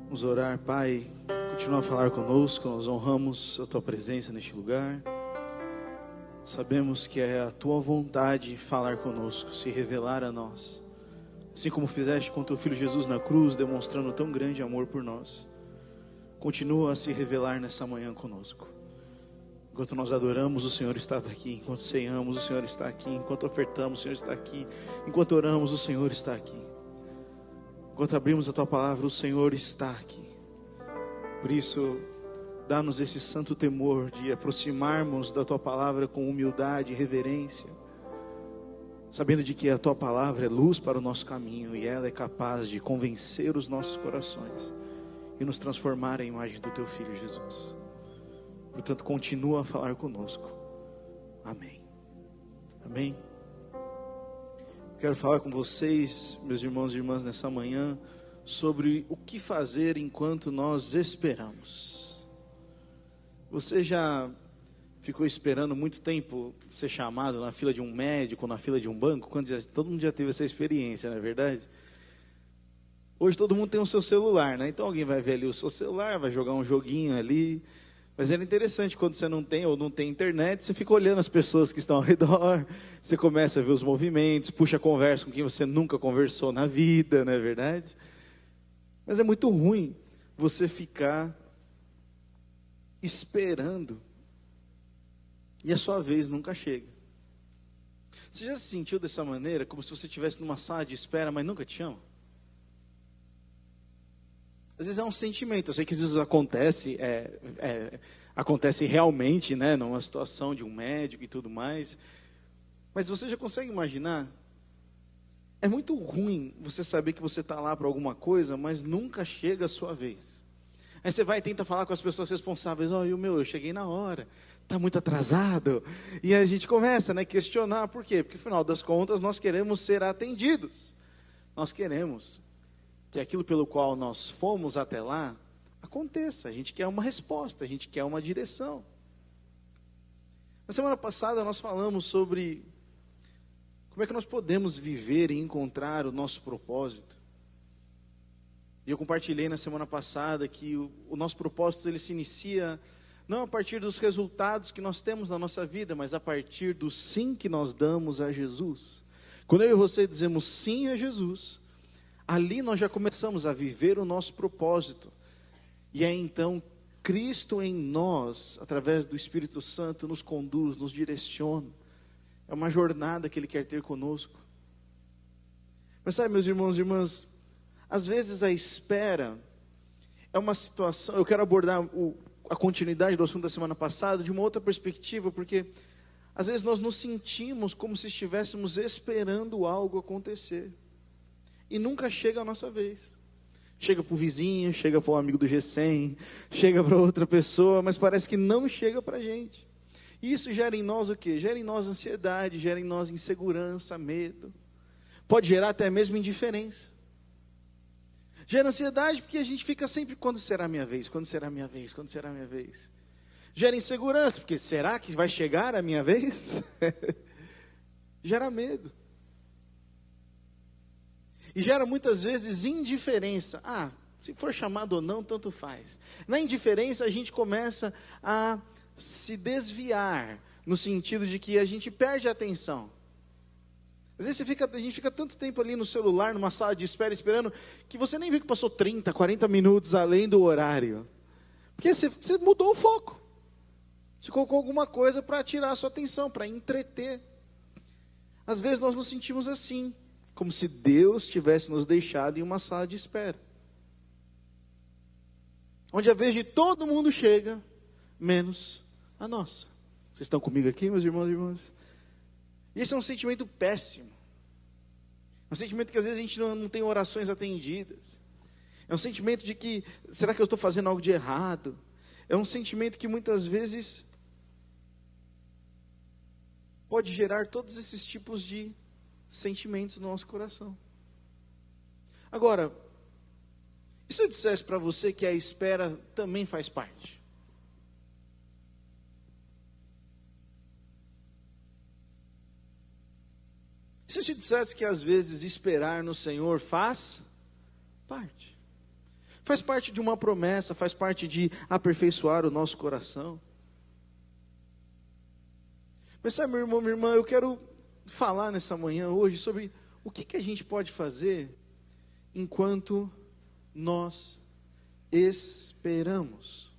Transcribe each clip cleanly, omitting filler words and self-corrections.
Vamos orar, Pai, continua a falar conosco, nós honramos a Tua presença neste lugar. Sabemos que é a Tua vontade falar conosco, se revelar a nós. Assim como fizeste com Teu Filho Jesus na cruz, demonstrando tão grande amor por nós. Continua a se revelar nessa manhã conosco. Enquanto nós adoramos, o Senhor estava aqui. Enquanto ceiamos, o Senhor está aqui. Enquanto ofertamos, o Senhor está aqui. Enquanto oramos, o Senhor está aqui. Enquanto abrimos a Tua palavra, o Senhor está aqui. Por isso, dá-nos esse santo temor de aproximarmos da Tua palavra com humildade e reverência, sabendo de que a Tua palavra é luz para o nosso caminho e ela é capaz de convencer os nossos corações e nos transformar em imagem do Teu Filho Jesus. Portanto, continua a falar conosco. Amém. Amém. Quero falar com vocês, meus irmãos e irmãs, nessa manhã, sobre o que fazer enquanto nós esperamos. Você já ficou esperando muito tempo ser chamado na fila de um médico, na fila de um banco? Todo mundo já teve essa experiência, não é verdade? Hoje todo mundo tem o seu celular, né? Então alguém vai ver ali o seu celular, vai jogar um joguinho ali. Mas era interessante quando você não tem ou não tem internet, você fica olhando as pessoas que estão ao redor, você começa a ver os movimentos, puxa a conversa com quem você nunca conversou na vida, não é verdade? Mas é muito ruim você ficar esperando e a sua vez nunca chega. Você já se sentiu dessa maneira, como se você estivesse numa sala de espera, mas nunca te chama? Às vezes é um sentimento, eu sei que isso acontece, acontece realmente, né, numa situação de um médico e tudo mais, mas você já consegue imaginar? É muito ruim você saber que você está lá para alguma coisa, mas nunca chega a sua vez. Aí você vai e tenta falar com as pessoas responsáveis, eu cheguei na hora, está muito atrasado, e a gente começa a questionar, por quê? Porque afinal das contas nós queremos ser atendidos, nós queremos que aquilo pelo qual nós fomos até lá, aconteça. A gente quer uma resposta, a gente quer uma direção. Na semana passada nós falamos sobre como é que nós podemos viver e encontrar o nosso propósito. E eu compartilhei na semana passada que o nosso propósito ele se inicia não a partir dos resultados que nós temos na nossa vida, mas a partir do sim que nós damos a Jesus. Quando eu e você dizemos sim a Jesus, ali nós já começamos a viver o nosso propósito. E é então Cristo em nós, através do Espírito Santo, nos conduz, nos direciona. É uma jornada que Ele quer ter conosco. Mas sabe, meus irmãos e irmãs, às vezes a espera é uma situação... Eu quero abordar a continuidade do assunto da semana passada de uma outra perspectiva, porque às vezes nós nos sentimos como se estivéssemos esperando algo acontecer. E nunca chega a nossa vez. Chega para o vizinho, chega para o amigo do G100, chega para outra pessoa, mas parece que não chega para a gente. E isso gera em nós o quê? Gera em nós ansiedade, gera em nós insegurança, medo. Pode gerar até mesmo indiferença. Gera ansiedade porque a gente fica sempre, quando será a minha vez? Quando será a minha vez? Quando será a minha vez? Gera insegurança, porque será que vai chegar a minha vez? Gera medo. E gera muitas vezes indiferença. Se for chamado ou não, tanto faz. Na indiferença a gente começa a se desviar, no sentido de que a gente perde a atenção. Às vezes a gente fica tanto tempo ali no celular, numa sala de espera, esperando, que você nem viu que passou 30, 40 minutos além do horário. Porque você mudou o foco. Você colocou alguma coisa para tirar a sua atenção, para entreter. Às vezes nós nos sentimos assim, como se Deus tivesse nos deixado em uma sala de espera. Onde a vez de todo mundo chega, menos a nossa. Vocês estão comigo aqui, meus irmãos e irmãs? E esse é um sentimento péssimo. É um sentimento que às vezes a gente não tem orações atendidas. É um sentimento de que, será que eu estou fazendo algo de errado? É um sentimento que muitas vezes pode gerar todos esses tipos de sentimentos no nosso coração. Agora, e se eu dissesse para você que a espera também faz parte? E se eu te dissesse que às vezes esperar no Senhor faz parte? Faz parte de uma promessa, faz parte de aperfeiçoar o nosso coração. Mas sabe, meu irmão, minha irmã, eu quero falar nessa manhã hoje sobre o que a gente pode fazer enquanto nós esperamos.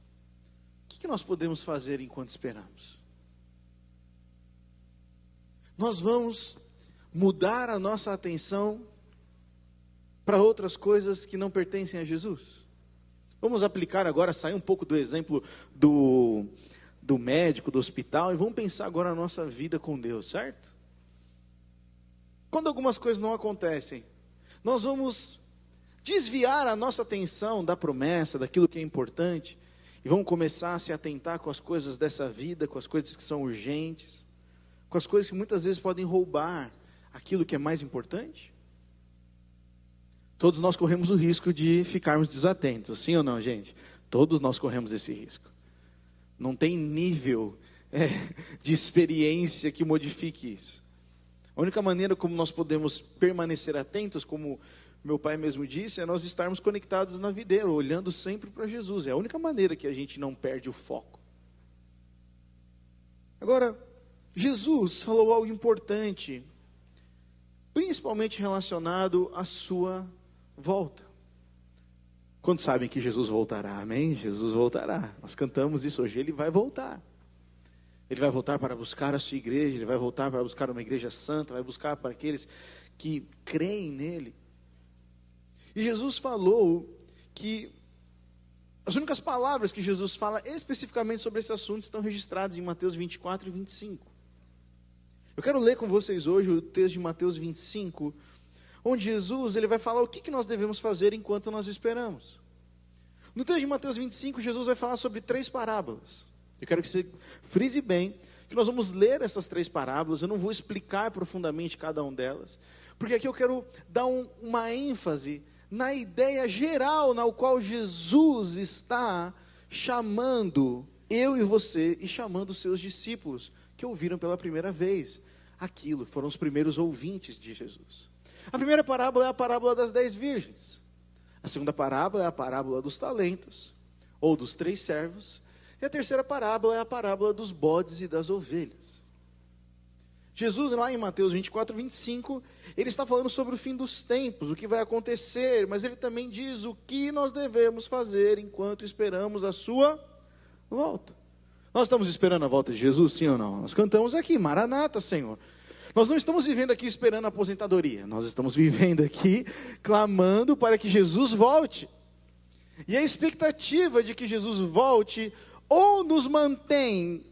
O que nós podemos fazer enquanto esperamos? Nós vamos mudar a nossa atenção para outras coisas que não pertencem a Jesus? Vamos aplicar agora, sair um pouco do exemplo do médico, do hospital, e vamos pensar agora na nossa vida com Deus, certo? Quando algumas coisas não acontecem, nós vamos desviar a nossa atenção da promessa, daquilo que é importante, e vamos começar a se atentar com as coisas dessa vida, com as coisas que são urgentes, com as coisas que muitas vezes podem roubar aquilo que é mais importante? Todos nós corremos o risco de ficarmos desatentos, sim ou não, gente? Todos nós corremos esse risco. Não tem nível de experiência que modifique isso. A única maneira como nós podemos permanecer atentos, como meu pai mesmo disse, é nós estarmos conectados na videira, olhando sempre para Jesus. É a única maneira que a gente não perde o foco. Agora, Jesus falou algo importante, principalmente relacionado à sua volta. Quantos sabem que Jesus voltará? Amém? Jesus voltará. Nós cantamos isso hoje. Ele vai voltar. Ele vai voltar para buscar a sua igreja. Ele vai voltar para buscar uma igreja santa. Vai buscar para aqueles que creem nele. E Jesus falou que as únicas palavras que Jesus fala especificamente sobre esse assunto estão registradas em Mateus 24 e 25. Eu quero ler com vocês hoje o texto de Mateus 25, onde Jesus ele vai falar o que nós devemos fazer enquanto nós esperamos. No texto de Mateus 25, Jesus vai falar sobre 3 parábolas. Eu quero que você frise bem que nós vamos ler essas 3 parábolas. Eu não vou explicar profundamente cada uma delas, porque aqui eu quero dar uma ênfase na ideia geral na qual Jesus está chamando eu e você e chamando os seus discípulos que ouviram pela primeira vez aquilo, foram os primeiros ouvintes de Jesus. A primeira parábola é a parábola das 10 virgens. A segunda parábola é a parábola dos talentos, ou dos 3 servos. E a terceira parábola é a parábola dos bodes e das ovelhas. Jesus, lá em Mateus 24, 25, ele está falando sobre o fim dos tempos, o que vai acontecer, mas ele também diz o que nós devemos fazer enquanto esperamos a sua volta. Nós estamos esperando a volta de Jesus, sim ou não? Nós cantamos aqui, Maranata, Senhor. Nós não estamos vivendo aqui esperando a aposentadoria, nós estamos vivendo aqui clamando para que Jesus volte. E a expectativa de que Jesus volte ou nos mantém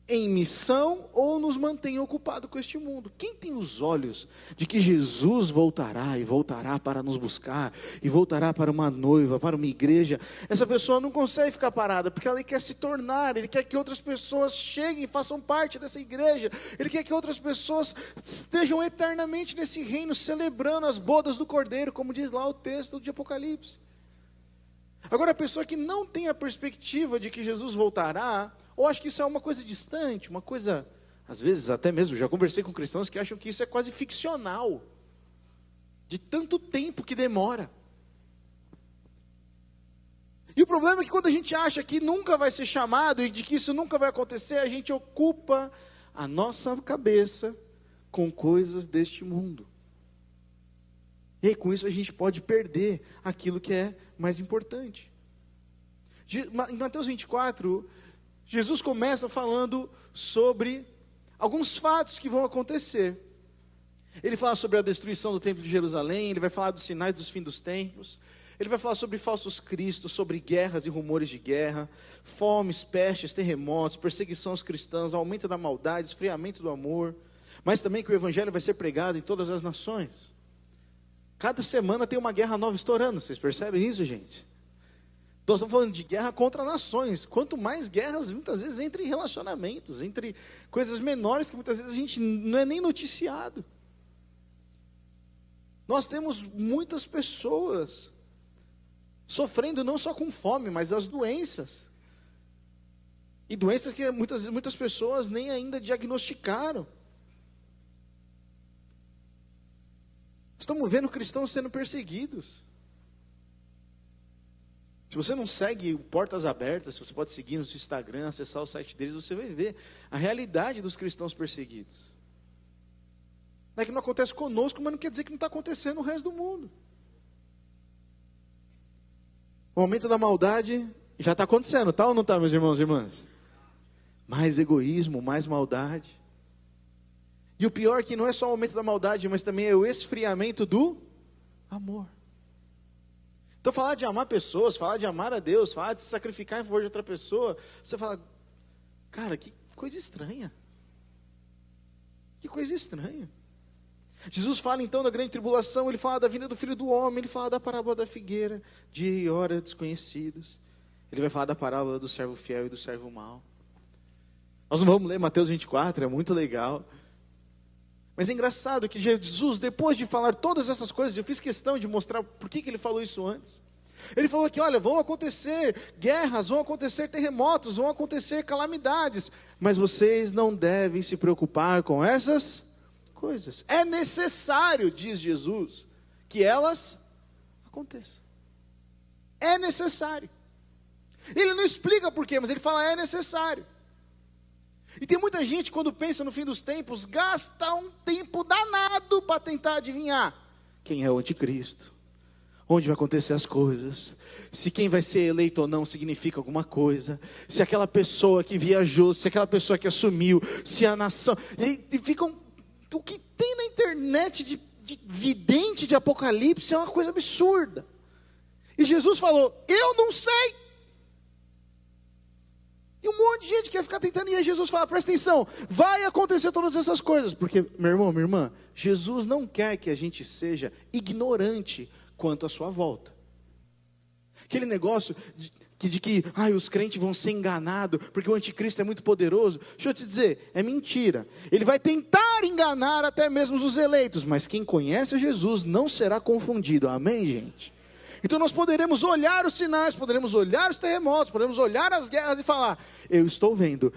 em missão ou nos mantém ocupado com este mundo. Quem tem os olhos de que Jesus voltará e voltará para nos buscar e voltará para uma noiva, para uma igreja, essa pessoa não consegue ficar parada, porque ela quer se tornar, ele quer que outras pessoas cheguem e façam parte dessa igreja, ele quer que outras pessoas estejam eternamente nesse reino, celebrando as bodas do Cordeiro, como diz lá o texto de Apocalipse. Agora, a pessoa que não tem a perspectiva de que Jesus voltará, ou acha que isso é uma coisa distante, uma coisa, às vezes até mesmo, já conversei com cristãos que acham que isso é quase ficcional, de tanto tempo que demora. E o problema é que quando a gente acha que nunca vai ser chamado, e de que isso nunca vai acontecer, a gente ocupa a nossa cabeça com coisas deste mundo. E aí, com isso a gente pode perder aquilo que é mais importante. Em Mateus 24, Jesus começa falando sobre alguns fatos que vão acontecer. Ele fala sobre a destruição do templo de Jerusalém, ele vai falar dos sinais dos fins dos tempos, ele vai falar sobre falsos cristos, sobre guerras e rumores de guerra, fomes, pestes, terremotos, perseguição aos cristãos, aumento da maldade, esfriamento do amor, mas também que o evangelho vai ser pregado em todas as nações. Cada semana tem uma guerra nova estourando, vocês percebem isso, gente? Nós estamos falando de guerra contra nações. Quanto mais guerras, muitas vezes, entre relacionamentos, entre coisas menores que muitas vezes a gente não é nem noticiado. Nós temos muitas pessoas sofrendo não só com fome, mas as doenças. E doenças que muitas pessoas nem ainda diagnosticaram. Estamos vendo cristãos sendo perseguidos. Se você não segue o Portas Abertas, você pode seguir no seu Instagram, acessar o site deles, você vai ver a realidade dos cristãos perseguidos. Não é que não acontece conosco, mas não quer dizer que não está acontecendo no resto do mundo. O aumento da maldade já está acontecendo, tá ou não está, meus irmãos e irmãs? Mais egoísmo, mais maldade. E o pior é que não é só o aumento da maldade, mas também é o esfriamento do amor. Então falar de amar pessoas, falar de amar a Deus, falar de se sacrificar em favor de outra pessoa, você fala, cara, que coisa estranha. Que coisa estranha. Jesus fala então da grande tribulação, ele fala da vinda do Filho do Homem, ele fala da parábola da figueira, dia e hora desconhecidos. Ele vai falar da parábola do servo fiel e do servo mau. Nós não vamos ler Mateus 24, é muito legal. Mas é engraçado que Jesus, depois de falar todas essas coisas, eu fiz questão de mostrar por que ele falou isso antes. Ele falou que, olha, vão acontecer guerras, vão acontecer terremotos, vão acontecer calamidades, mas vocês não devem se preocupar com essas coisas. É necessário, diz Jesus, que elas aconteçam. É necessário. Ele não explica por quê, mas ele fala, é necessário. E tem muita gente, quando pensa no fim dos tempos, gasta um tempo danado para tentar adivinhar quem é o anticristo, onde vai acontecer as coisas, se quem vai ser eleito ou não significa alguma coisa, se aquela pessoa que viajou, se aquela pessoa que assumiu, se a nação... E ficam... O que tem na internet de vidente de Apocalipse é uma coisa absurda. E Jesus falou, eu não sei. E um monte de gente quer ficar tentando, e aí Jesus fala, presta atenção, vai acontecer todas essas coisas, porque, meu irmão, minha irmã, Jesus não quer que a gente seja ignorante quanto à sua volta. Aquele negócio de que os crentes vão ser enganados, porque o anticristo é muito poderoso, deixa eu te dizer, é mentira. Ele vai tentar enganar até mesmo os eleitos, mas quem conhece Jesus não será confundido, amém, gente? Então nós poderemos olhar os sinais, poderemos olhar os terremotos, poderemos olhar as guerras e falar, eu estou vendo,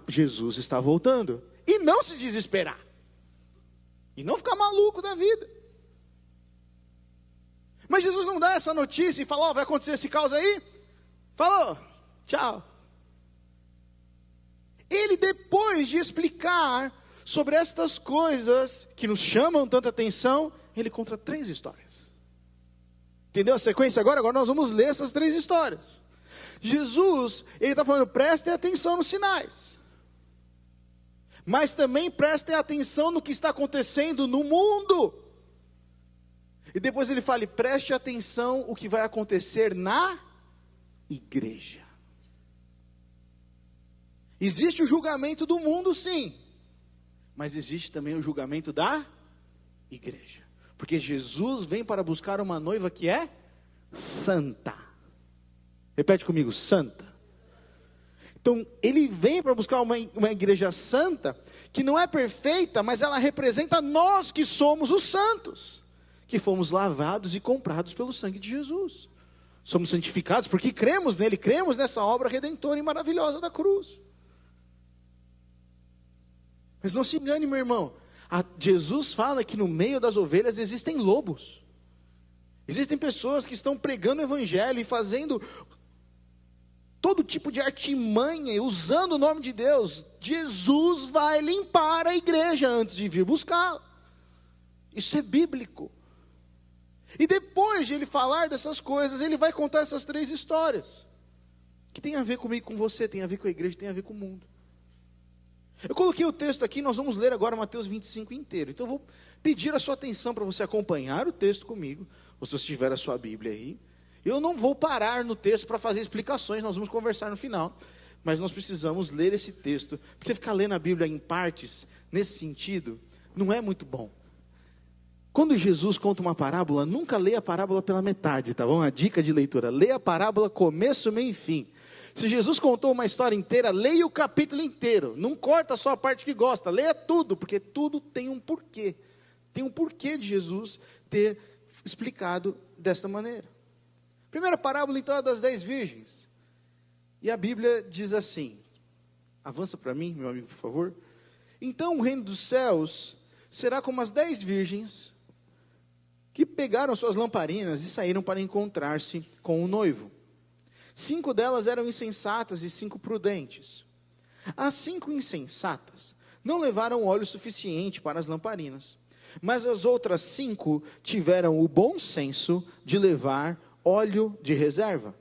Jesus está voltando. E não se desesperar. E não ficar maluco da vida. Mas Jesus não dá essa notícia e fala, vai acontecer esse caos aí? Falou, tchau. Ele, depois de explicar sobre estas coisas que nos chamam tanta atenção, ele conta 3 histórias. Entendeu a sequência agora? Agora nós vamos ler essas 3 histórias. Jesus, ele está falando, prestem atenção nos sinais. Mas também prestem atenção no que está acontecendo no mundo. E depois ele fala, preste atenção o que vai acontecer na igreja. Existe o julgamento do mundo, sim. Mas existe também o julgamento da igreja. Porque Jesus vem para buscar uma noiva que é santa. Repete comigo, santa. Então, ele vem para buscar uma igreja santa, que não é perfeita, mas ela representa nós que somos os santos, que fomos lavados e comprados pelo sangue de Jesus. Somos santificados porque cremos nele, cremos nessa obra redentora e maravilhosa da cruz. Mas não se engane, meu irmão. Jesus fala que no meio das ovelhas existem lobos. Existem pessoas que estão pregando o evangelho e fazendo todo tipo de artimanha, usando o nome de Deus. Jesus vai limpar a igreja antes de vir buscá-la. Isso é bíblico. E depois de ele falar dessas coisas, ele vai contar essas 3 histórias, que tem a ver comigo, com você, tem a ver com a igreja, tem a ver com o mundo. Eu coloquei o texto aqui, nós vamos ler agora Mateus 25 inteiro. Então eu vou pedir a sua atenção para você acompanhar o texto comigo, ou se você tiver a sua Bíblia aí. Eu não vou parar no texto para fazer explicações, nós vamos conversar no final. Mas nós precisamos ler esse texto, porque ficar lendo a Bíblia em partes, nesse sentido, não é muito bom. Quando Jesus conta uma parábola, nunca leia a parábola pela metade, tá bom? A dica de leitura, leia a parábola começo, meio e fim. Se Jesus contou uma história inteira, leia o capítulo inteiro. Não corta só a parte que gosta, leia tudo, porque tudo tem um porquê. Tem um porquê de Jesus ter explicado desta maneira. Primeira parábola, então, é das 10 virgens. E a Bíblia diz assim, avança para mim, meu amigo, por favor. Então o reino dos céus será como as 10 virgens que pegaram suas lamparinas e saíram para encontrar-se com o noivo. 5 delas eram insensatas e 5 prudentes. As 5 insensatas não levaram óleo suficiente para as lamparinas, mas as outras 5 tiveram o bom senso de levar óleo de reserva.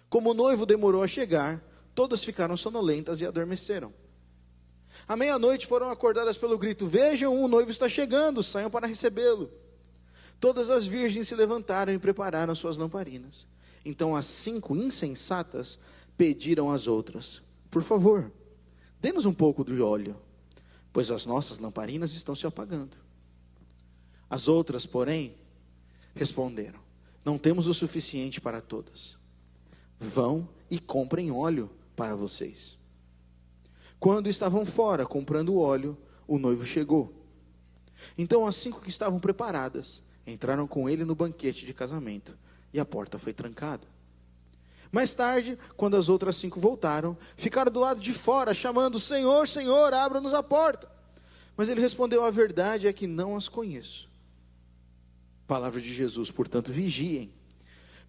Como o noivo demorou a chegar, todas ficaram sonolentas e adormeceram. À meia-noite foram acordadas pelo grito: vejam, o noivo está chegando, saiam para recebê-lo. Todas as virgens se levantaram e prepararam suas lamparinas. Então as 5 insensatas pediram às outras: por favor, dê-nos um pouco do óleo, pois as nossas lamparinas estão se apagando. As outras, porém, responderam: não temos o suficiente para todas. Vão e comprem óleo para vocês. Quando estavam fora comprando óleo, o noivo chegou. Então as 5 que estavam preparadas entraram com ele no banquete de casamento, e a porta foi trancada. Mais tarde, quando as outras 5 voltaram, ficaram do lado de fora, chamando: Senhor, Senhor, abra-nos a porta. Mas ele respondeu: a verdade é que não as conheço. Palavra de Jesus: portanto, vigiem,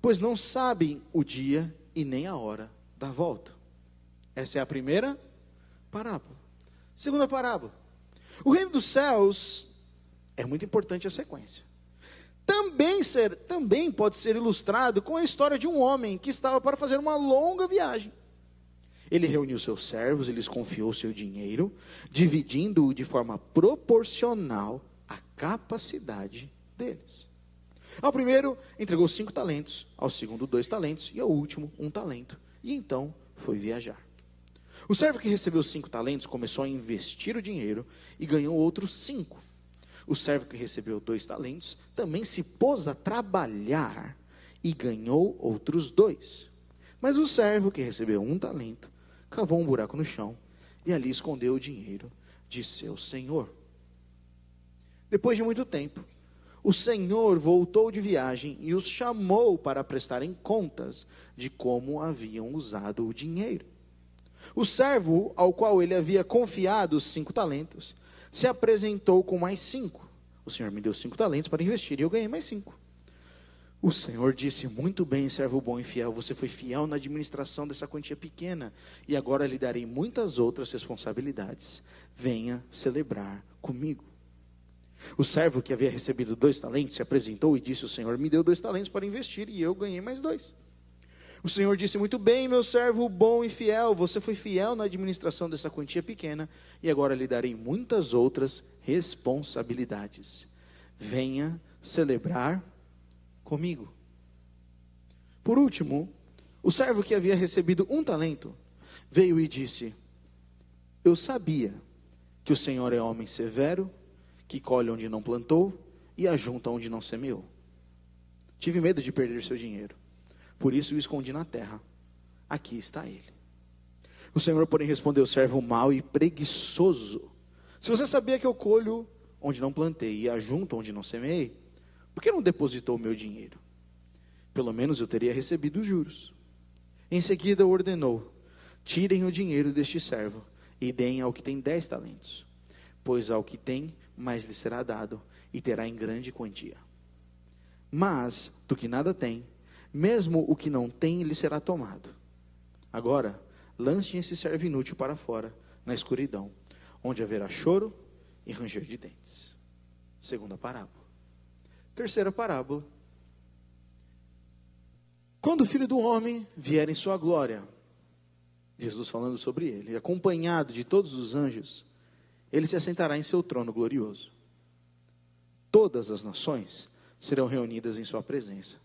pois não sabem o dia e nem a hora da volta. Essa é a primeira parábola. Segunda parábola: o reino dos céus, é muito importante a sequência, também pode ser ilustrado com a história de um homem que estava para fazer uma longa viagem. Ele reuniu seus servos e lhes confiou seu dinheiro, dividindo-o de forma proporcional à capacidade deles. Ao primeiro entregou 5 talentos, ao segundo 2 talentos e ao último 1 talento, e então foi viajar. O servo que recebeu 5 talentos começou a investir o dinheiro e ganhou outros 5. O servo que recebeu 2 talentos também se pôs a trabalhar e ganhou outros 2. Mas o servo que recebeu 1 talento cavou um buraco no chão e ali escondeu o dinheiro de seu senhor. Depois de muito tempo, o senhor voltou de viagem e os chamou para prestarem contas de como haviam usado o dinheiro. O servo ao qual ele havia confiado os 5 talentos se apresentou com mais 5. O senhor me deu 5 talentos para investir e eu ganhei mais 5. O senhor disse: muito bem, servo bom e fiel, você foi fiel na administração dessa quantia pequena, e agora lhe darei muitas outras responsabilidades. Venha celebrar comigo. O servo que havia recebido 2 talentos se apresentou e disse: o senhor me deu 2 talentos para investir e eu ganhei mais 2. O senhor disse: muito bem, meu servo bom e fiel, você foi fiel na administração dessa quantia pequena, e agora lhe darei muitas outras responsabilidades. Venha celebrar comigo. Por último, o servo que havia recebido 1 talento veio e disse: eu sabia que o senhor é homem severo, que colhe onde não plantou e ajunta onde não semeou. Tive medo de perder seu dinheiro, por isso o escondi na terra. Aqui está ele. O senhor, porém, respondeu: servo mau e preguiçoso, se você sabia que eu colho onde não plantei e ajunto onde não semeei, por que não depositou o meu dinheiro? Pelo menos eu teria recebido os juros. Em seguida ordenou: tirem o dinheiro deste servo e deem ao que tem 10 talentos, pois ao que tem, mais lhe será dado, e terá em grande quantia. Mas do que nada tem, mesmo o que não tem lhe será tomado. Agora, lancem esse servo inútil para fora, na escuridão, onde haverá choro e ranger de dentes. Segunda parábola. Terceira parábola. Quando o Filho do Homem vier em sua glória, Jesus falando sobre ele, acompanhado de todos os anjos, ele se assentará em seu trono glorioso. Todas as nações serão reunidas em sua presença.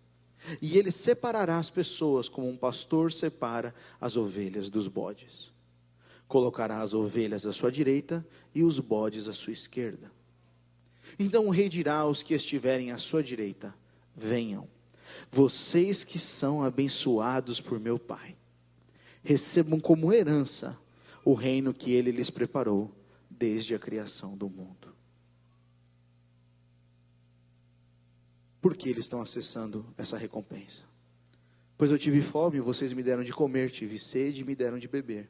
E ele separará as pessoas como um pastor separa as ovelhas dos bodes. Colocará as ovelhas à sua direita e os bodes à sua esquerda. Então o rei dirá aos que estiverem à sua direita: venham, vocês que são abençoados por meu Pai. Recebam como herança o reino que ele lhes preparou desde a criação do mundo. Por que eles estão acessando essa recompensa? Pois eu tive fome e vocês me deram de comer, tive sede e me deram de beber.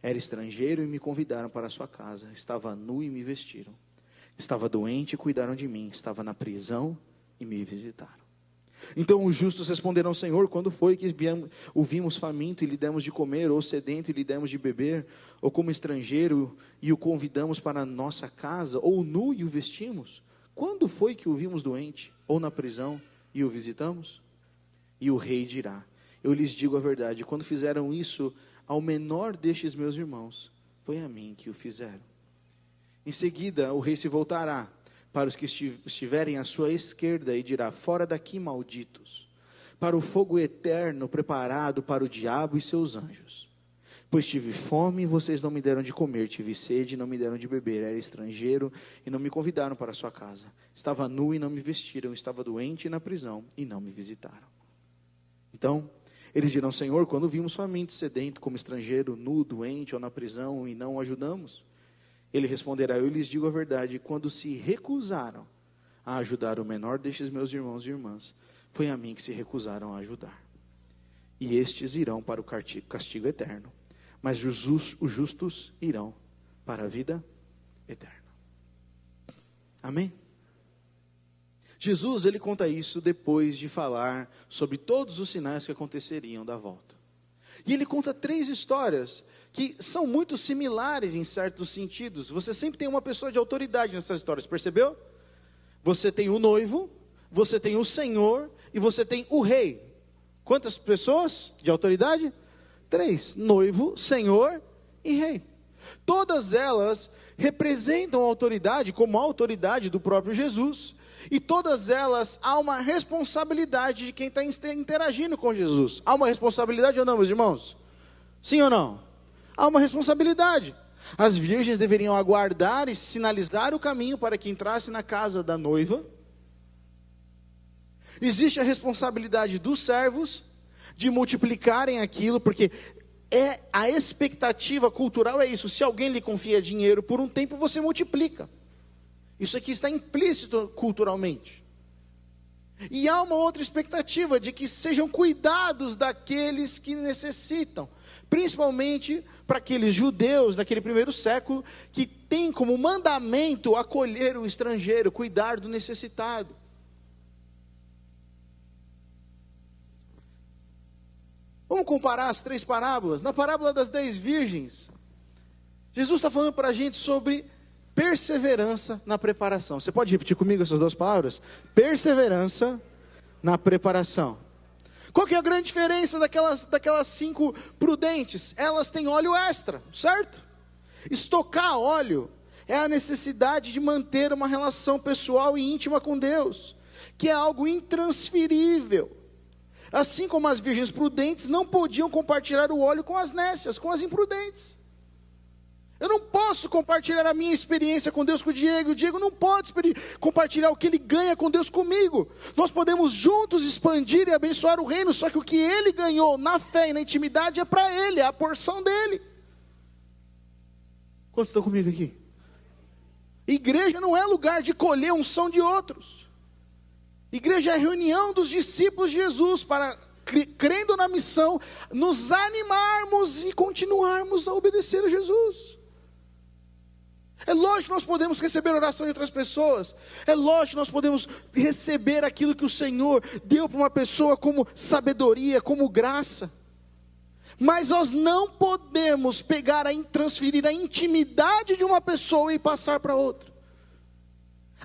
Era estrangeiro e me convidaram para a sua casa, estava nu e me vestiram. Estava doente e cuidaram de mim, estava na prisão e me visitaram. Então os justos responderão: Senhor, quando foi que o vimos faminto e lhe demos de comer, ou sedento e lhe demos de beber, ou como estrangeiro e o convidamos para a nossa casa, ou nu e o vestimos? Quando foi que o vimos doente, ou na prisão e o visitamos? E o rei dirá: eu lhes digo a verdade, quando fizeram isso ao menor destes meus irmãos, foi a mim que o fizeram. Em seguida o rei se voltará para os que estiverem à sua esquerda e dirá: fora daqui, malditos, para o fogo eterno preparado para o diabo e seus anjos. Pois tive fome e vocês não me deram de comer, tive sede e não me deram de beber, era estrangeiro e não me convidaram para a sua casa, estava nu e não me vestiram, estava doente e na prisão e não me visitaram. Então eles dirão: Senhor, quando vimos faminto, sedento, como estrangeiro, nu, doente ou na prisão e não o ajudamos? Ele responderá: eu lhes digo a verdade, quando se recusaram a ajudar o menor destes meus irmãos e irmãs, foi a mim que se recusaram a ajudar. E estes irão para o castigo eterno, mas os justos irão para a vida eterna. Amém? Jesus, ele conta isso depois de falar sobre todos os sinais que aconteceriam da volta. E ele conta 3 histórias que são muito similares em certos sentidos. Você sempre tem uma pessoa de autoridade nessas histórias, percebeu? Você tem o noivo, você tem o Senhor e você tem o rei. Quantas pessoas de autoridade? 3, noivo, Senhor e rei. Todas elas representam a autoridade como a autoridade do próprio Jesus. E todas elas há uma responsabilidade de quem está interagindo com Jesus. Há uma responsabilidade ou não, meus irmãos? Sim ou não? Há uma responsabilidade. As virgens deveriam aguardar e sinalizar o caminho para que entrasse na casa da noiva. Existe a responsabilidade dos servos de multiplicarem aquilo, porque a expectativa cultural é isso: se alguém lhe confia dinheiro por um tempo, você multiplica. Isso aqui está implícito culturalmente. E há uma outra expectativa de que sejam cuidados daqueles que necessitam, principalmente para aqueles judeus daquele primeiro século, que têm como mandamento acolher o estrangeiro, cuidar do necessitado. Vamos comparar as 3 parábolas. Na parábola das 10 virgens, Jesus está falando para a gente sobre perseverança na preparação. Você pode repetir comigo essas 2 palavras? Perseverança na preparação. Qual que é a grande diferença daquelas 5 prudentes? Elas têm óleo extra, certo? Estocar óleo é a necessidade de manter uma relação pessoal e íntima com Deus, que é algo intransferível. Assim como as virgens prudentes não podiam compartilhar o óleo com as nécias, com as imprudentes. Eu não posso compartilhar a minha experiência com Deus com o Diego não pode compartilhar o que ele ganha com Deus comigo. Nós podemos juntos expandir e abençoar o reino, só que o que ele ganhou na fé e na intimidade é para ele, é a porção dele. Quantos estão comigo aqui? Igreja não é lugar de colher unção de outros. Igreja é a reunião dos discípulos de Jesus para, crendo na missão, nos animarmos e continuarmos a obedecer a Jesus. É lógico que nós podemos receber oração de outras pessoas. É lógico que nós podemos receber aquilo que o Senhor deu para uma pessoa como sabedoria, como graça. Mas nós não podemos transferir a intimidade de uma pessoa e passar para outra.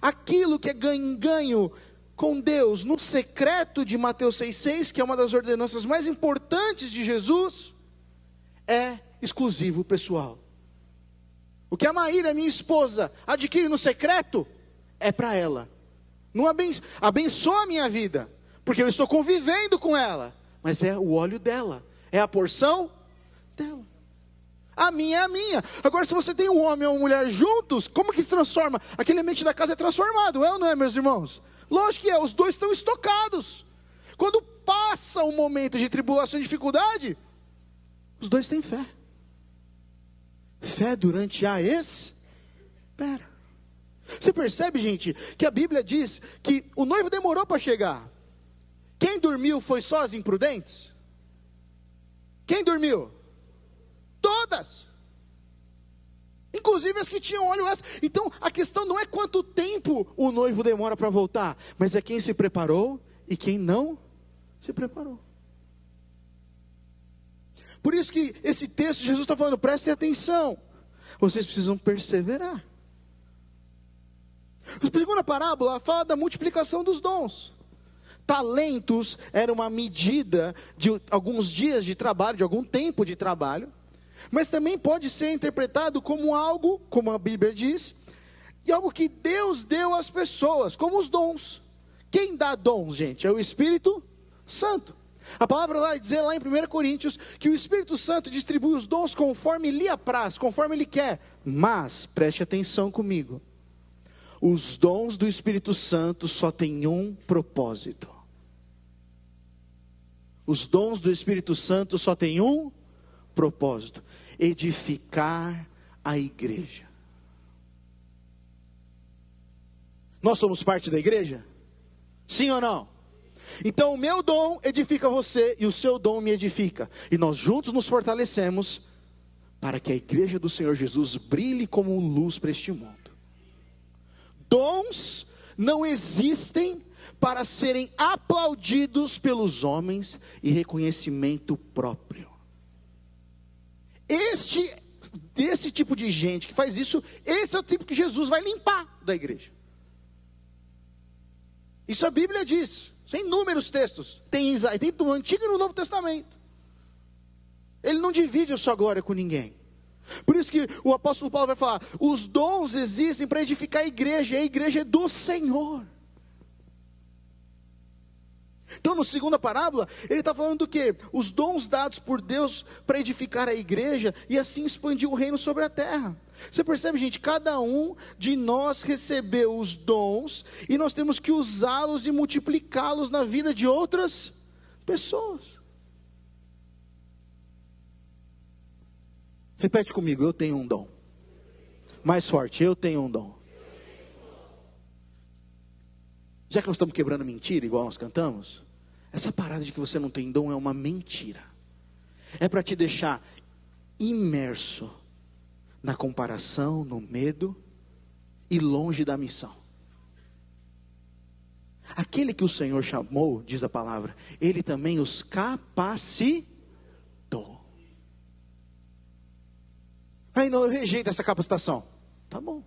Aquilo que é ganho com Deus no secreto de Mateus 6,6, que é uma das ordenanças mais importantes de Jesus, é exclusivo pessoal. O que a Maíra, minha esposa, adquire no secreto, é para ela. Não abençoa a minha vida, porque eu estou convivendo com ela, mas é o óleo dela, é a porção dela. A minha é a minha. Agora, se você tem um homem ou uma mulher juntos, como que se transforma? Aquele ambiente da casa é transformado, é ou não é, meus irmãos? Lógico que é, os 2 estão estocados. Quando passa um momento de tribulação e dificuldade, os 2 têm fé. Fé durante a espera. Você percebe, gente, que a Bíblia diz que o noivo demorou para chegar. Quem dormiu foi só as imprudentes? Quem dormiu? Todas. Inclusive as que tinham óleo extra. Então a questão não é quanto tempo o noivo demora para voltar, mas é quem se preparou e quem não se preparou. Por isso que esse texto, Jesus está falando, prestem atenção, vocês precisam perseverar. A segunda parábola fala da multiplicação dos dons. Talentos era uma medida de alguns dias de trabalho, de algum tempo de trabalho, mas também pode ser interpretado como algo, como a Bíblia diz, e algo que Deus deu às pessoas, como os dons. Quem dá dons, gente? É o Espírito Santo. A palavra vai dizer lá em 1 Coríntios, que o Espírito Santo distribui os dons conforme lhe apraz, conforme ele quer. Mas, preste atenção comigo, os dons do Espírito Santo só têm um propósito. Os dons do Espírito Santo só têm um propósito: edificar a igreja. Nós somos parte da igreja? Sim ou não? Então o meu dom edifica você e o seu dom me edifica. E nós juntos nos fortalecemos para que a igreja do Senhor Jesus brilhe como luz para este mundo. Dons não existem para serem aplaudidos pelos homens e reconhecimento próprio. Esse tipo de gente que faz isso, esse é o tipo que Jesus vai limpar da igreja. Isso a Bíblia diz, tem inúmeros textos, tem Isaías, tem no Antigo e no Novo Testamento. Ele não divide a sua glória com ninguém. Por isso que o apóstolo Paulo vai falar, os dons existem para edificar a igreja, e a igreja é do Senhor. Então, na segunda parábola, ele está falando do quê? Os dons dados por Deus para edificar a igreja e assim expandir o reino sobre a terra. Você percebe, gente? Cada um de nós recebeu os dons e nós temos que usá-los e multiplicá-los na vida de outras pessoas. Repete comigo, eu tenho um dom. Mais forte, eu tenho um dom. Já que nós estamos quebrando mentira, igual nós cantamos, essa parada de que você não tem dom é uma mentira. É para te deixar imerso na comparação, no medo e longe da missão. Aquele que o Senhor chamou, diz a palavra, Ele também os capacitou. Aí não, eu rejeito essa capacitação. Tá bom,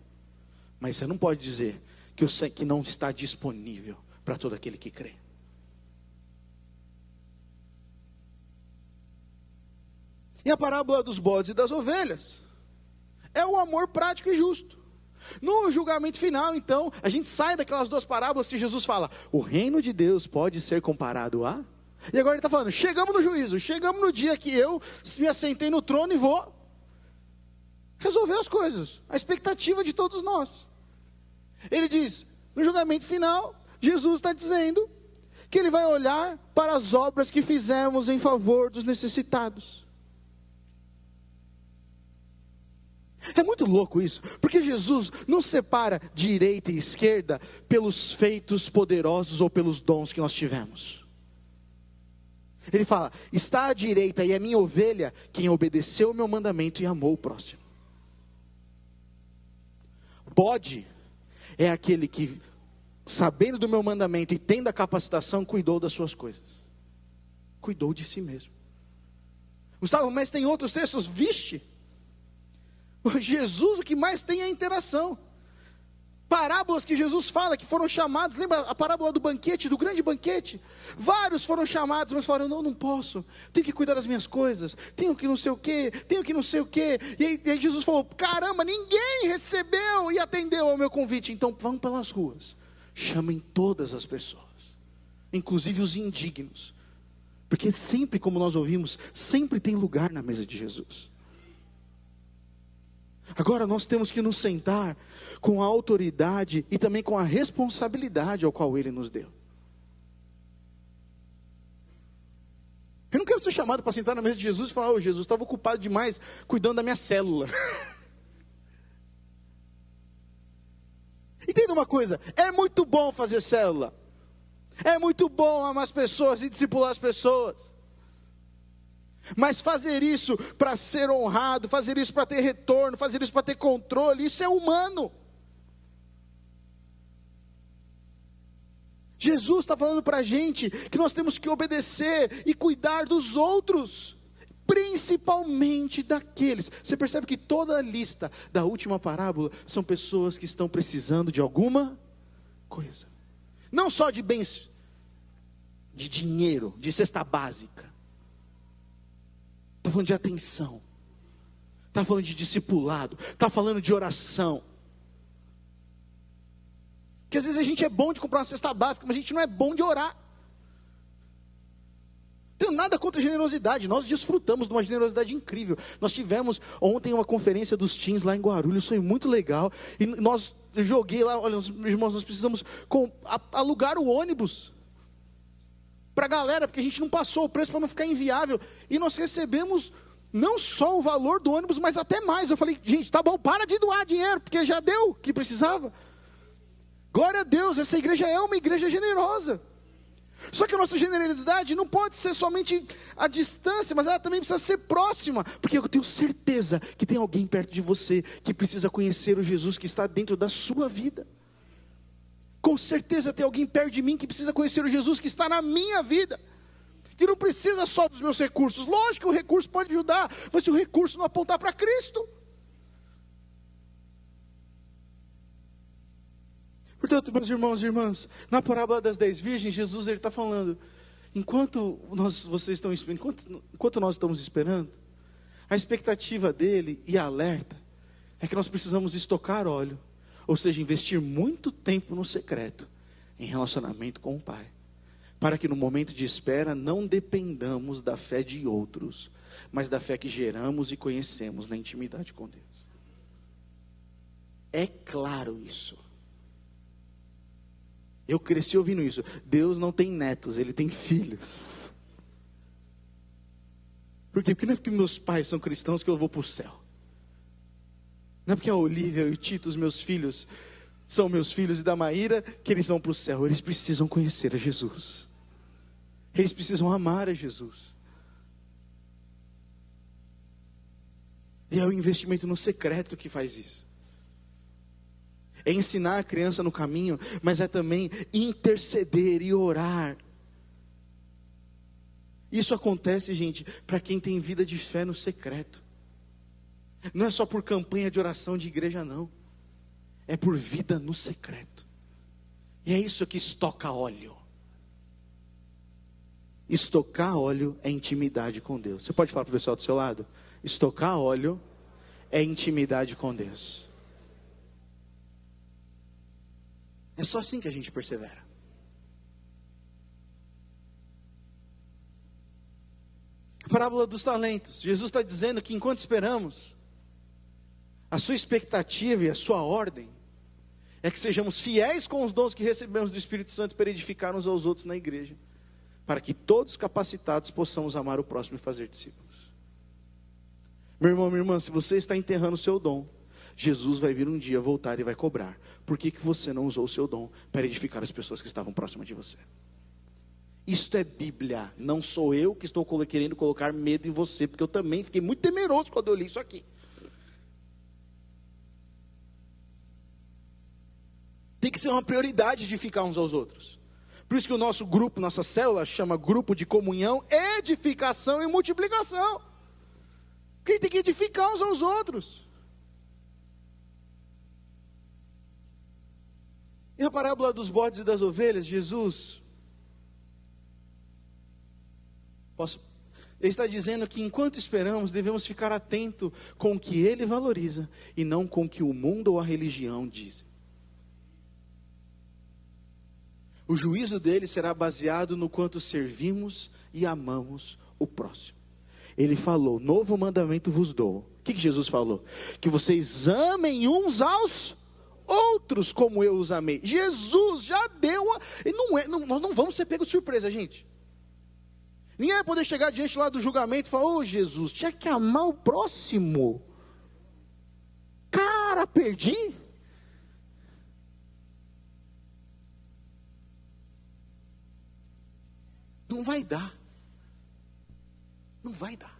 mas você não pode dizer que não está disponível para todo aquele que crê. E a parábola dos bodes e das ovelhas é o amor prático e justo. No julgamento final, então, a gente sai daquelas duas parábolas que Jesus fala, o reino de Deus pode ser comparado a... E agora ele está falando, chegamos no juízo, chegamos no dia que eu me assentei no trono e vou resolver as coisas, a expectativa de todos nós. Ele diz, no julgamento final, Jesus está dizendo que ele vai olhar para as obras que fizemos em favor dos necessitados. É muito louco isso, porque Jesus não separa direita e esquerda pelos feitos poderosos ou pelos dons que nós tivemos. Ele fala, está à direita e é minha ovelha quem obedeceu o meu mandamento e amou o próximo. Bode é aquele que, sabendo do meu mandamento e tendo a capacitação, cuidou das suas coisas. Cuidou de si mesmo. Gustavo, mas tem outros textos, vixe. Jesus, o que mais tem é a interação. Parábolas que Jesus fala, que foram chamados, lembra a parábola do banquete, do grande banquete? Vários foram chamados, mas falaram, não posso, tenho que cuidar das minhas coisas, tenho que não sei o quê, e aí Jesus falou, caramba, ninguém recebeu e atendeu ao meu convite, então vão pelas ruas, chamem todas as pessoas, inclusive os indignos, porque sempre, como nós ouvimos, sempre tem lugar na mesa de Jesus. Agora nós temos que nos sentar com a autoridade e também com a responsabilidade ao qual Ele nos deu. Eu não quero ser chamado para sentar na mesa de Jesus e falar, Jesus, estava ocupado demais cuidando da minha célula. Entenda uma coisa, é muito bom fazer célula. É muito bom amar as pessoas e discipular as pessoas. Mas fazer isso para ser honrado, fazer isso para ter retorno, fazer isso para ter controle, isso é humano. Jesus está falando para a gente que nós temos que obedecer e cuidar dos outros, principalmente daqueles. Você percebe que toda a lista da última parábola são pessoas que estão precisando de alguma coisa, não só de bens, de dinheiro, de cesta básica. Está falando de atenção, está falando de discipulado, está falando de oração. Que às vezes a gente é bom de comprar uma cesta básica, mas a gente não é bom de orar. Não tenho nada contra a generosidade, nós desfrutamos de uma generosidade incrível. Nós tivemos ontem uma conferência dos teens lá em Guarulhos, foi muito legal. E eu joguei lá, olha, irmãos, nós precisamos alugar o ônibus para a galera, porque a gente não passou o preço para não ficar inviável. E nós recebemos não só o valor do ônibus, mas até mais. Eu falei, gente, tá bom, para de doar dinheiro, porque já deu o que precisava. Glória a Deus, essa igreja é uma igreja generosa. Só que a nossa generosidade não pode ser somente a distância, mas ela também precisa ser próxima. Porque eu tenho certeza que tem alguém perto de você que precisa conhecer o Jesus que está dentro da sua vida. Com certeza tem alguém perto de mim que precisa conhecer o Jesus que está na minha vida. Que não precisa só dos meus recursos. Lógico que o recurso pode ajudar, mas se o recurso não apontar para Cristo. Portanto, meus irmãos e irmãs, na parábola das 10 virgens, Jesus está falando, enquanto nós estamos esperando, a expectativa dele e alerta é que nós precisamos estocar óleo, ou seja, investir muito tempo no secreto, em relacionamento com o Pai, para que no momento de espera não dependamos da fé de outros, mas da fé que geramos e conhecemos na intimidade com Deus. É claro isso. Eu cresci ouvindo isso. Deus não tem netos, Ele tem filhos. Por quê? Porque não é porque meus pais são cristãos que eu vou para o céu. Não é porque a Olívia e o Tito, os meus filhos, são meus filhos, e da Maíra, que eles vão para o céu. Eles precisam conhecer a Jesus. Eles precisam amar a Jesus. E é o investimento no secreto que faz isso. É ensinar a criança no caminho, mas é também interceder e orar. Isso acontece, gente, para quem tem vida de fé no secreto. Não é só por campanha de oração de igreja, não. É por vida no secreto. E é isso que estoca óleo. Estocar óleo é intimidade com Deus. Você pode falar para o pessoal do seu lado? Estocar óleo é intimidade com Deus. É só assim que a gente persevera. A parábola dos talentos. Jesus está dizendo que enquanto esperamos, a sua expectativa e a sua ordem é que sejamos fiéis com os dons que recebemos do Espírito Santo para edificar uns aos outros na igreja, para que todos capacitados possamos amar o próximo e fazer discípulos. Meu irmão, minha irmã, se você está enterrando o seu dom, Jesus vai vir um dia, voltar e vai cobrar. Por que você não usou o seu dom para edificar as pessoas que estavam próximas de você? Isto é Bíblia, não sou eu que estou querendo colocar medo em você, porque eu também fiquei muito temeroso quando eu li isso aqui. Tem que ser uma prioridade edificar uns aos outros. Por isso que o nosso grupo, nossa célula, chama grupo de comunhão, edificação e multiplicação. Porque tem que edificar uns aos outros. E a parábola dos bodes e das ovelhas, Jesus, ele está dizendo que enquanto esperamos, devemos ficar atento com o que ele valoriza, e não com o que o mundo ou a religião dizem. O juízo dele será baseado no quanto servimos e amamos o próximo. Ele falou, novo mandamento vos dou. O que Jesus falou? Que vocês amem uns aos outros como eu os amei. Jesus já deu nós não vamos ser pegos de surpresa, gente. Ninguém vai poder chegar diante lá do julgamento e falar, ô Jesus, tinha que amar o próximo. Cara, perdi. Não vai dar. Não vai dar.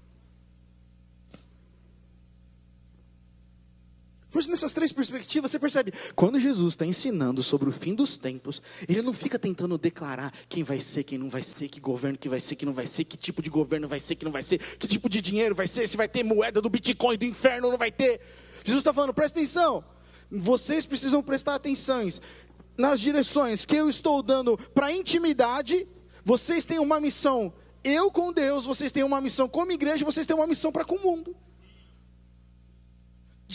Por isso, nessas três perspectivas, você percebe, quando Jesus está ensinando sobre o fim dos tempos, ele não fica tentando declarar quem vai ser, quem não vai ser, que governo que vai ser, que não vai ser, que tipo de governo vai ser, que não vai ser, que tipo de dinheiro vai ser, se vai ter moeda do Bitcoin, do inferno ou não vai ter. Jesus está falando, presta atenção, vocês precisam prestar atenção nas direções que eu estou dando para a intimidade. Vocês têm uma missão, eu com Deus, vocês têm uma missão como igreja, vocês têm uma missão para com o mundo.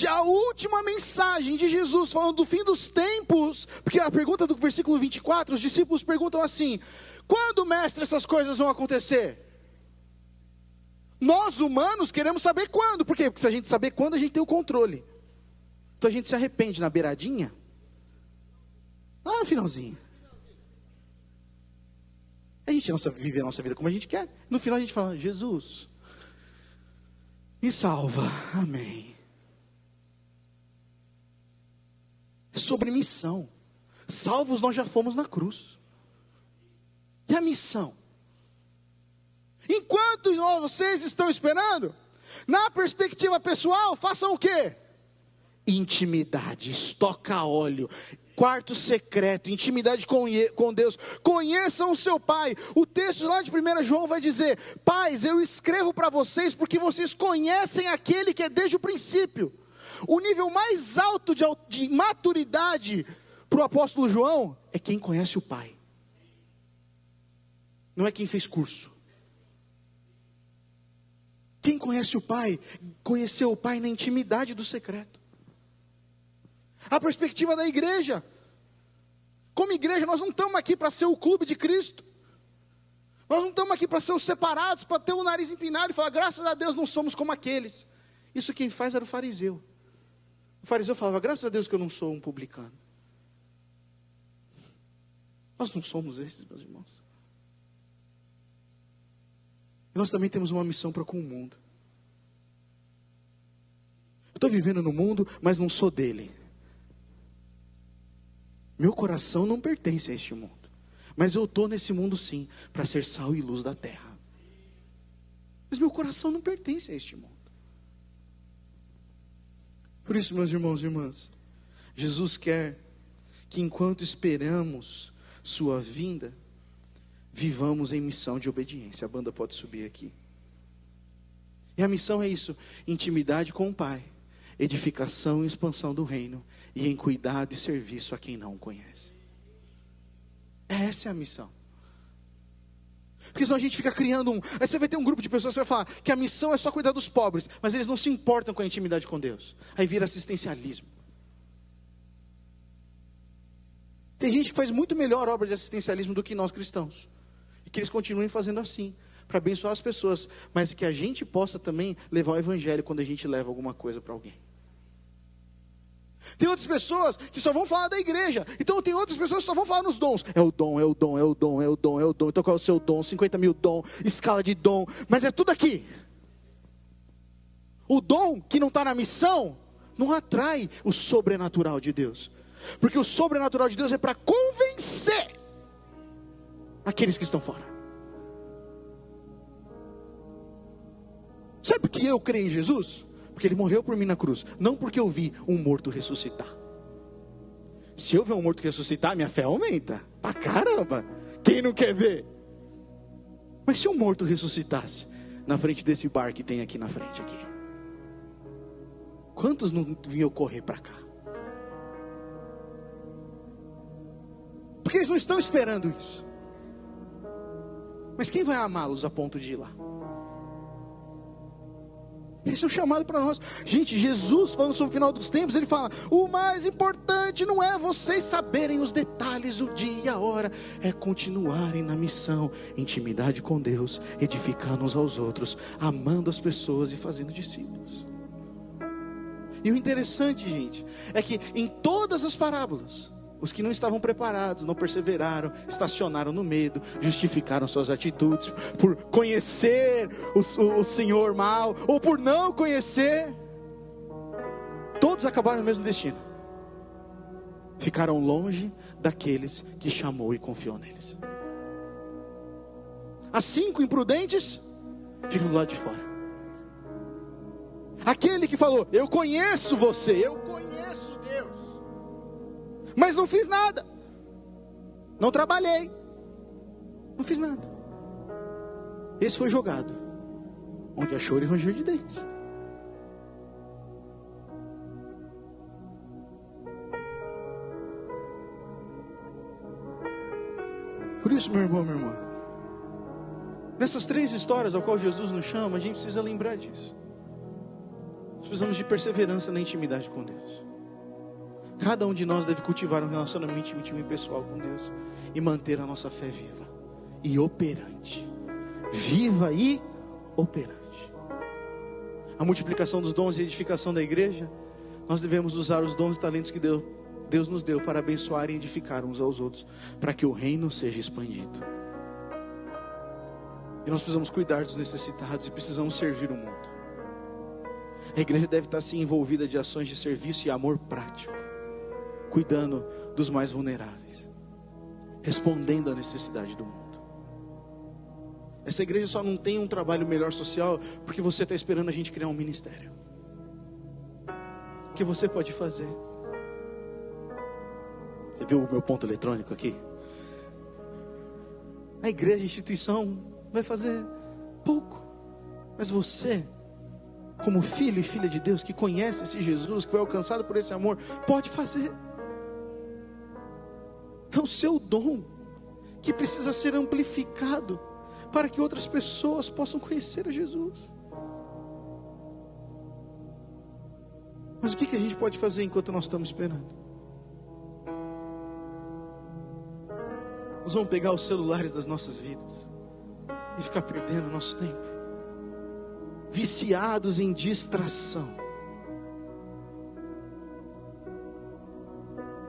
A última mensagem de Jesus falando do fim dos tempos, porque a pergunta do versículo 24, os discípulos perguntam assim: quando, mestre, essas coisas vão acontecer? Nós humanos queremos saber quando. Por quê? Porque se a gente saber quando, a gente tem o controle. Então a gente se arrepende na beiradinha, lá no finalzinho. A gente vive a nossa vida como a gente quer. No final a gente fala: Jesus, me salva, amém. É sobre missão. Salvos nós já fomos na cruz. E a missão? Enquanto vocês estão esperando, na perspectiva pessoal, façam o quê? Intimidade, estoca óleo, quarto secreto, intimidade com Deus. Conheçam o seu Pai. O texto lá de 1 João vai dizer: pais, eu escrevo para vocês porque vocês conhecem aquele que é desde o princípio. O nível mais alto de maturidade para o apóstolo João é quem conhece o Pai. Não é quem fez curso. Quem conhece o Pai, conheceu o Pai na intimidade do secreto. A perspectiva da igreja. Como igreja, nós não estamos aqui para ser o clube de Cristo. Nós não estamos aqui para ser os separados, para ter o nariz empinado e falar: graças a Deus não somos como aqueles. Isso quem faz era o fariseu. O fariseu falava: graças a Deus que eu não sou um publicano. Nós não somos esses, meus irmãos. E nós também temos uma missão para com o mundo. Eu estou vivendo no mundo, mas não sou dele. Meu coração não pertence a este mundo. Mas eu estou nesse mundo sim, para ser sal e luz da terra. Mas meu coração não pertence a este mundo. Por isso, meus irmãos e irmãs, Jesus quer que enquanto esperamos sua vinda, vivamos em missão de obediência. A banda pode subir aqui. E a missão é isso: intimidade com o Pai, edificação e expansão do reino, e em cuidado e serviço a quem não o conhece. Essa é a missão. Porque senão a gente fica criando aí você vai ter um grupo de pessoas que vai falar que a missão é só cuidar dos pobres, mas eles não se importam com a intimidade com Deus. Aí vira assistencialismo. Tem gente que faz muito melhor obra de assistencialismo do que nós cristãos. E que eles continuem fazendo assim, para abençoar as pessoas, mas que a gente possa também levar o evangelho quando a gente leva alguma coisa para alguém. Tem outras pessoas que só vão falar da igreja. Então tem outras pessoas que só vão falar nos dons. É o dom, é o dom, é o dom, é o dom, é o dom. Então qual é o seu dom? 50 mil dom, escala de dom. Mas é tudo aqui. O dom que não está na missão não atrai o sobrenatural de Deus. Porque o sobrenatural de Deus é para convencer aqueles que estão fora. Sabe por que eu creio em Jesus? Porque Ele morreu por mim na cruz. Não porque eu vi um morto ressuscitar. Se eu ver um morto ressuscitar, minha fé aumenta. Pra caramba. Quem não quer ver? Mas se um morto ressuscitasse na frente desse bar que tem aqui na frente aqui, quantos não vinham correr para cá? Porque eles não estão esperando isso. Mas quem vai amá-los a ponto de ir lá? Esse é o chamado para nós. Gente, Jesus falando sobre o final dos tempos, Ele fala: o mais importante não é vocês saberem os detalhes, o dia e a hora, é continuarem na missão, intimidade com Deus, edificando uns aos outros, amando as pessoas e fazendo discípulos. E o interessante, gente, é que em todas as parábolas, os que não estavam preparados, não perseveraram, estacionaram no medo, justificaram suas atitudes por conhecer o Senhor mal, ou por não conhecer. Todos acabaram no mesmo destino. Ficaram longe daqueles que chamou e confiou neles. As 5 imprudentes ficam do lado de fora. Aquele que falou: eu conheço você, eu conheço Mas não fiz nada. Não trabalhei. Não fiz nada. Esse foi jogado onde há choro e ranger de dentes. Por isso, meu irmão, minha irmã, nessas 3 histórias ao qual Jesus nos chama, a gente precisa lembrar disso. Nós precisamos de perseverança na intimidade com Deus. Cada um de nós deve cultivar um relacionamento íntimo e pessoal com Deus e manter a nossa fé viva e operante. Viva e operante. A multiplicação dos dons e a edificação da igreja, nós devemos usar os dons e talentos que Deus nos deu para abençoar e edificar uns aos outros, para que o reino seja expandido. E nós precisamos cuidar dos necessitados e precisamos servir o mundo. A igreja deve estar assim envolvida de ações de serviço e amor prático, cuidando dos mais vulneráveis, respondendo à necessidade do mundo. Essa igreja só não tem um trabalho melhor social porque você está esperando a gente criar um ministério. O que você pode fazer? Você viu o meu ponto eletrônico aqui? A igreja, a instituição, vai fazer pouco. Mas você, como filho e filha de Deus, que conhece esse Jesus, que foi alcançado por esse amor, pode fazer. É o seu dom que precisa ser amplificado para que outras pessoas possam conhecer a Jesus. Mas o que a gente pode fazer enquanto nós estamos esperando? Nós vamos pegar os celulares das nossas vidas e ficar perdendo nosso tempo, viciados em distração,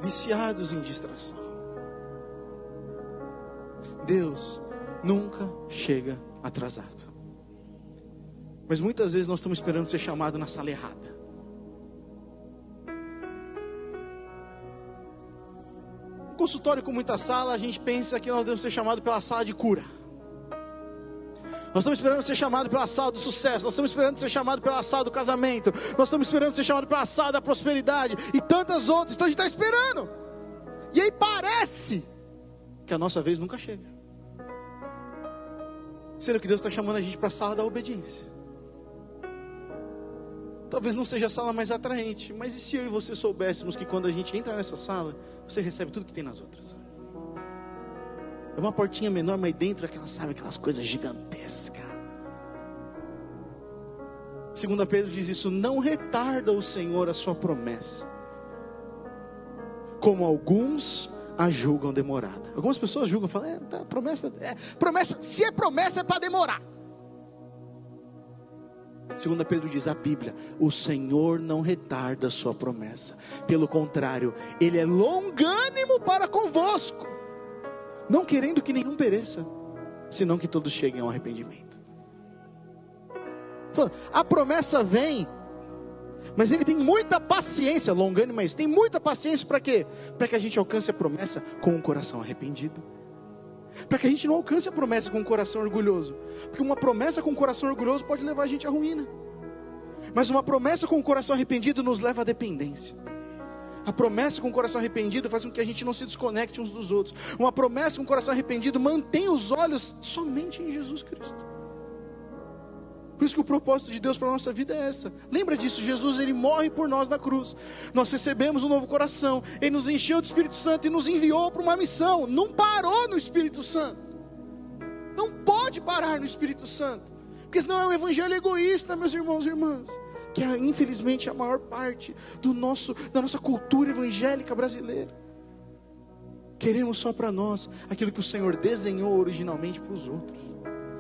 viciados em distração. Deus nunca chega atrasado, mas muitas vezes nós estamos esperando ser chamado na sala errada. Um consultório com muita sala, a gente pensa que nós devemos ser chamados pela sala de cura. Nós estamos esperando ser chamado pela sala do sucesso. Nós estamos esperando ser chamado pela sala do casamento. Nós estamos esperando ser chamado pela sala da prosperidade. E tantas outras. Então a gente está esperando. E aí parece que a nossa vez nunca chega. Sendo que Deus está chamando a gente para a sala da obediência. Talvez não seja a sala mais atraente. Mas e se eu e você soubéssemos que quando a gente entra nessa sala, você recebe tudo que tem nas outras? É uma portinha menor, mas dentro aquelas coisas gigantescas. 2 Pedro diz isso: não retarda o Senhor a sua promessa, como alguns a julgam demorada. Algumas pessoas julgam, falam, promessa, se é promessa é para demorar. 2 Pedro diz, a Bíblia, o Senhor não retarda a sua promessa, pelo contrário, Ele é longânimo para convosco, não querendo que nenhum pereça, senão que todos cheguem ao arrependimento. A promessa vem, mas Ele tem muita paciência, longânimo é isso, tem muita paciência para quê? Para que a gente alcance a promessa com um coração arrependido, para que a gente não alcance a promessa com um coração orgulhoso, porque uma promessa com um coração orgulhoso pode levar a gente à ruína, mas uma promessa com um coração arrependido nos leva à dependência. A promessa com o coração arrependido faz com que a gente não se desconecte uns dos outros. Uma promessa com o coração arrependido mantém os olhos somente em Jesus Cristo. Por isso que o propósito de Deus para a nossa vida é essa. Lembra disso, Jesus, Ele morre por nós na cruz. Nós recebemos um novo coração. Ele nos encheu do Espírito Santo e nos enviou para uma missão. Não parou no Espírito Santo. Não pode parar no Espírito Santo. Porque senão é um evangelho egoísta, meus irmãos e irmãs. Que é infelizmente a maior parte da nossa cultura evangélica brasileira. Queremos só para nós aquilo que o Senhor desenhou originalmente para os outros.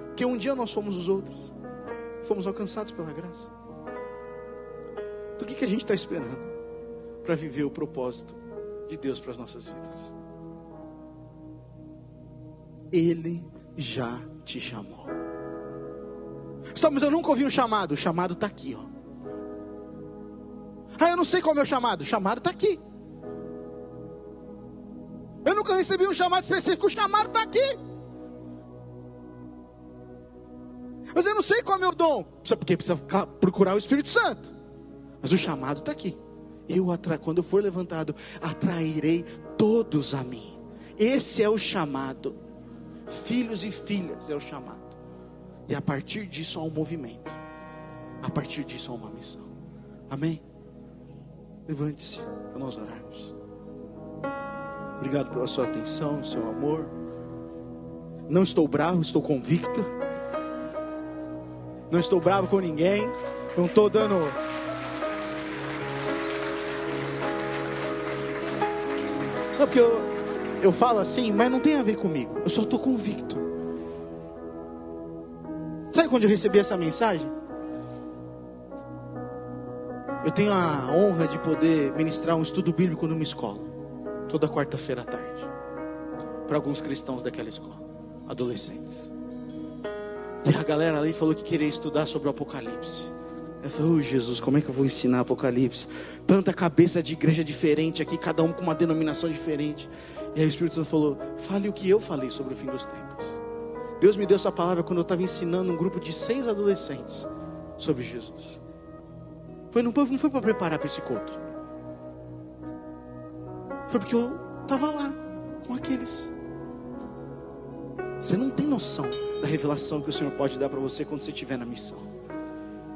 Porque um dia nós fomos os outros. Fomos alcançados pela graça. Então o que a gente está esperando para viver o propósito de Deus para as nossas vidas? Ele já te chamou. Mas eu nunca ouvi um chamado. O chamado está aqui, ó. Eu não sei qual é o meu chamado. O chamado está aqui. Eu nunca recebi um chamado específico. O chamado está aqui. Mas eu não sei qual é o meu dom. Porque precisa procurar o Espírito Santo. Mas o chamado está aqui. quando eu for levantado, atrairei todos a mim. Esse é o chamado. Filhos e filhas é o chamado. E a partir disso há um movimento. A partir disso há uma missão. Amém? Levante-se para nós orarmos. Obrigado pela sua atenção, seu amor. Não estou bravo, estou convicto. Não estou bravo com ninguém. Não estou dando... Não, porque eu falo assim, mas não tem a ver comigo. Eu só estou convicto. Sabe quando eu recebi essa mensagem? Eu tenho a honra de poder ministrar um estudo bíblico numa escola, toda quarta-feira à tarde, para alguns cristãos daquela escola, adolescentes. E a galera ali falou que queria estudar sobre o Apocalipse. Eu falei, oh Jesus, como é que eu vou ensinar Apocalipse? Tanta cabeça de igreja diferente aqui, cada um com uma denominação diferente. E aí o Espírito Santo falou, fale o que eu falei sobre o fim dos tempos. Deus me deu essa palavra quando eu estava ensinando um grupo de 6 adolescentes sobre Jesus. Não foi para preparar para esse culto. Foi porque eu estava lá com aqueles. Você não tem noção da revelação que o Senhor pode dar para você quando você estiver na missão.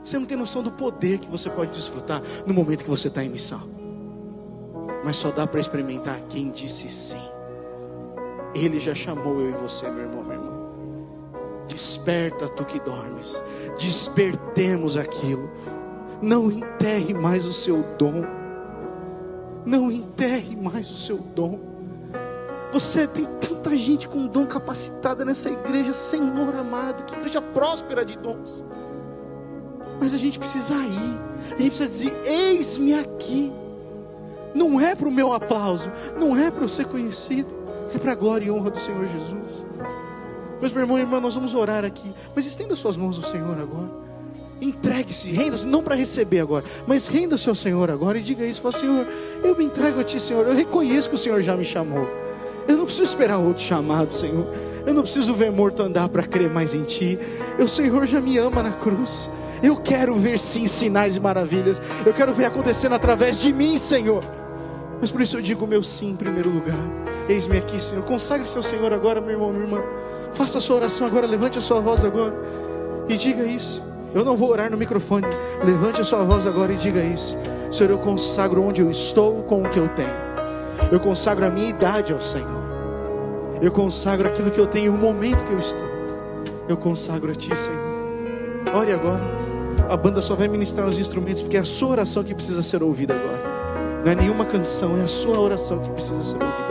Você não tem noção do poder que você pode desfrutar no momento que você está em missão. Mas só dá para experimentar quem disse sim. Ele já chamou eu e você, meu irmão, minha irmã. Desperta tu que dormes. Despertemos aquilo. Não enterre mais o seu dom. Não enterre mais o seu dom. Você tem tanta gente com dom capacitada nessa igreja, Senhor amado, que igreja próspera de dons. Mas a gente precisa ir. A gente precisa dizer, eis-me aqui. Não é para o meu aplauso, não é para eu ser conhecido, é para a glória e honra do Senhor Jesus. Mas meu irmão e irmã, nós vamos orar aqui. Mas estenda suas mãos ao Senhor agora. Entregue-se, renda-se, não para receber agora, mas renda-se ao Senhor agora e diga isso. Fala, Senhor, eu me entrego a Ti, Senhor. Eu reconheço que o Senhor já me chamou. Eu não preciso esperar outro chamado, Senhor. Eu não preciso ver morto andar para crer mais em Ti. O Senhor já me ama na cruz. Eu quero ver sim sinais e maravilhas. Eu quero ver acontecendo através de mim, Senhor. Mas por isso eu digo o meu sim em primeiro lugar. Eis-me aqui, Senhor. Consagre-se ao Senhor agora, meu irmão, minha irmã. Faça a sua oração agora, levante a sua voz agora e diga isso. Eu não vou orar no microfone. Levante a sua voz agora e diga isso. Senhor, eu consagro onde eu estou com o que eu tenho. Eu consagro a minha idade ao Senhor. Eu consagro aquilo que eu tenho, o momento que eu estou. Eu consagro a Ti, Senhor. Ore agora. A banda só vai ministrar os instrumentos, porque é a sua oração que precisa ser ouvida agora. Não é nenhuma canção, é a sua oração que precisa ser ouvida.